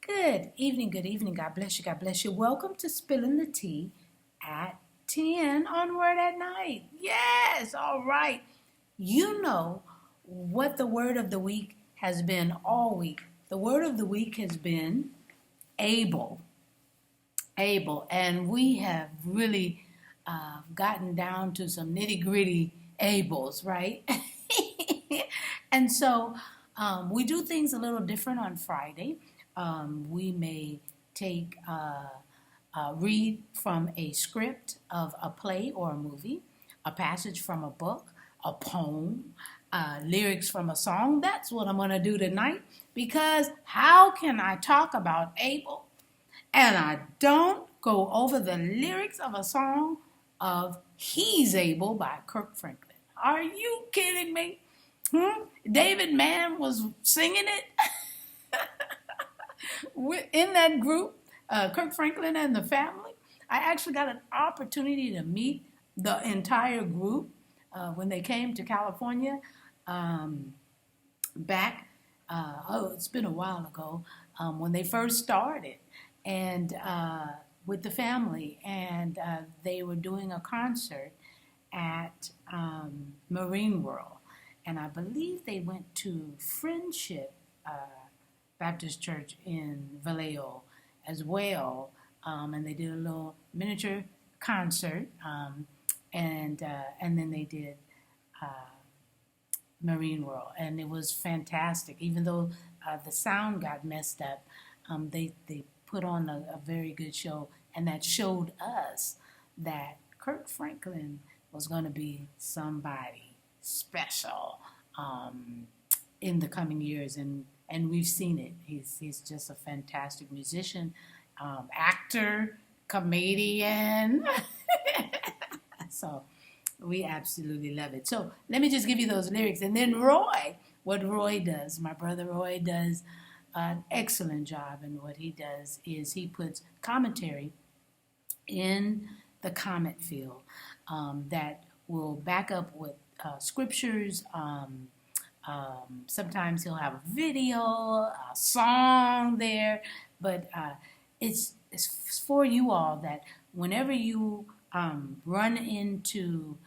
Good evening, good evening. God bless you, God bless you. Welcome to Spilling the Tea at 10 onward at night. Yes, all right. You know what the word of the week has been all week. The word of the week has been able. Able. And we have really gotten down to some nitty gritty ables, right? And so we do things a little different on Friday. We may read from a script of a play or a movie, a passage from a book, a poem, lyrics from a song. That's what I'm going to do tonight, because how can I talk about Abel and I don't go over the lyrics of a song of He's Able by Kirk Franklin? Are you kidding me? David Mann was singing it in that group, Kirk Franklin and the family. I actually got an opportunity to meet the entire group when they came to California back, it's been a while ago, when they first started, and with the family, and they were doing a concert at Marine World. And I believe they went to Friendship Baptist Church in Vallejo as well, and they did a little miniature concert, and then they did Marine World, and it was fantastic. Even though the sound got messed up, they put on a very good show, and that showed us that Kirk Franklin was going to be somebody special in the coming years, and we've seen it. He's just a fantastic musician, actor, comedian. So we absolutely love it. So let me just give you those lyrics, and then what Roy does, my brother Roy does an excellent job, and what he does is he puts commentary in the comment field that will back up with scriptures. Sometimes he'll have a video, a song there, but it's for you all that whenever you run into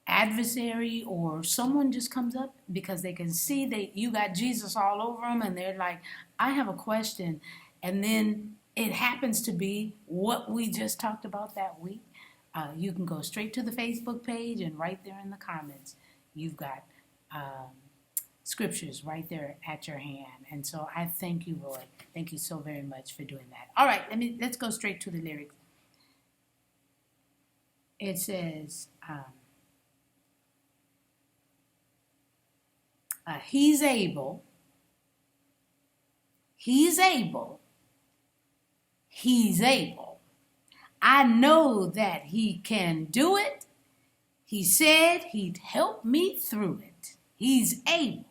adversary, or someone just comes up because they can see that you got Jesus all over them, and they're like, I have a question, and then it happens to be what we just talked about that week. You can go straight to the Facebook page, and right there in the comments, you've got scriptures right there at your hand. And so I thank you, Roy. Thank you so very much for doing that. All right, let's go straight to the lyrics. It says, he's able, he's able, he's able. I know that he can do it. He said he'd help me through it. He's able.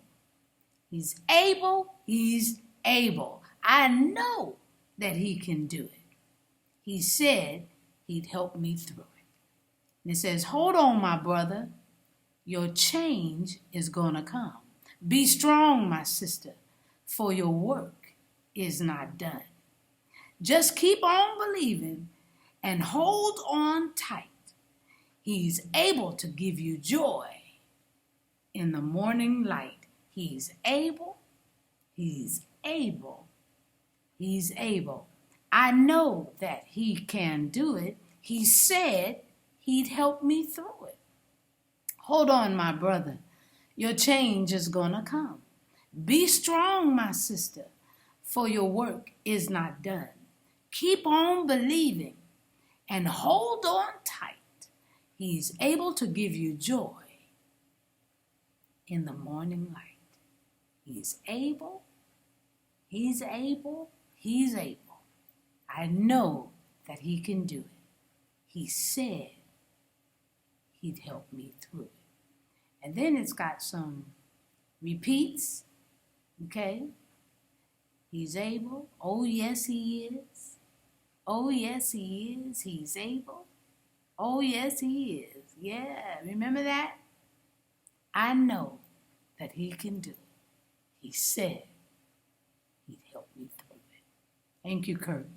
He's able. He's able. I know that he can do it. He said he'd help me through it. And it says, hold on, my brother. Your change is going to come. Be strong, my sister, for your work is not done. Just keep on believing and hold on tight. He's able to give you joy in the morning light. He's able, he's able, he's able. I know that he can do it. He said he'd help me through it. Hold on, my brother. Your change is gonna come. Be strong, my sister, for your work is not done. Keep on believing and hold on tight. He's able to give you joy in the morning light. He's able, he's able, he's able. I know that he can do it. He said he'd help me through it. And then it's got some repeats, okay? He's able. Oh, yes, he is. Oh, yes, he is. He's able. Oh, yes, he is. Yeah, remember that? I know that he can do it. He said Thank you, Kurt.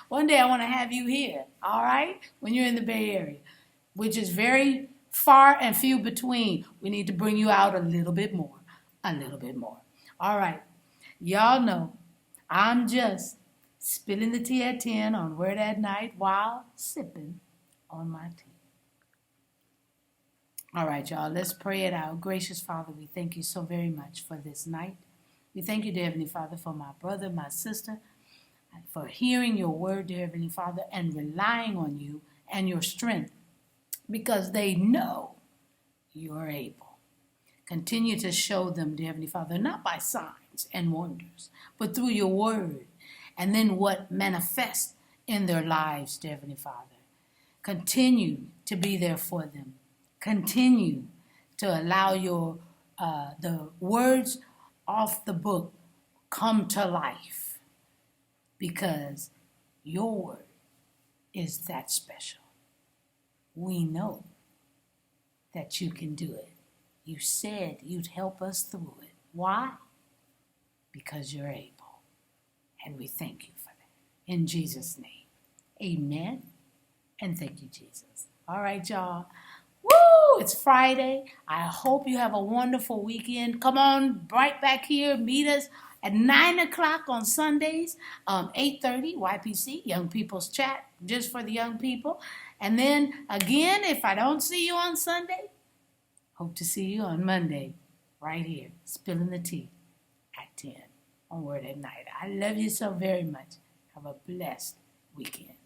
One day I want to have you here, all right, when you're in the Bay Area, which is very far and few between. We need to bring you out a little bit more, a little bit more. All right, y'all know I'm just spilling the tea at 10 on Word at Night while sipping on my tea. All right, y'all, let's pray it out. Gracious Father, we thank you so very much for this night. We thank you, dear Heavenly Father, for my brother, my sister, and for hearing your word, dear Heavenly Father, and relying on you and your strength because they know you are able. Continue to show them, dear Heavenly Father, not by signs and wonders, but through your word, and then what manifests in their lives, dear Heavenly Father. Continue to be there for them. Continue to allow your the words off the book come to life because your word is that special. We know that you can do it. You said you'd help us through it. Why? Because you're able. And we thank you for that. In Jesus' name, amen. And thank you, Jesus. All right, y'all. Woo! It's Friday. I hope you have a wonderful weekend. Come on right back here. Meet us at 9 o'clock on Sundays, 8:30, YPC, Young People's Chat, just for the young people. And then, again, if I don't see you on Sunday, hope to see you on Monday, right here, spilling the tea at 10 on Word at Night. I love you so very much. Have a blessed weekend.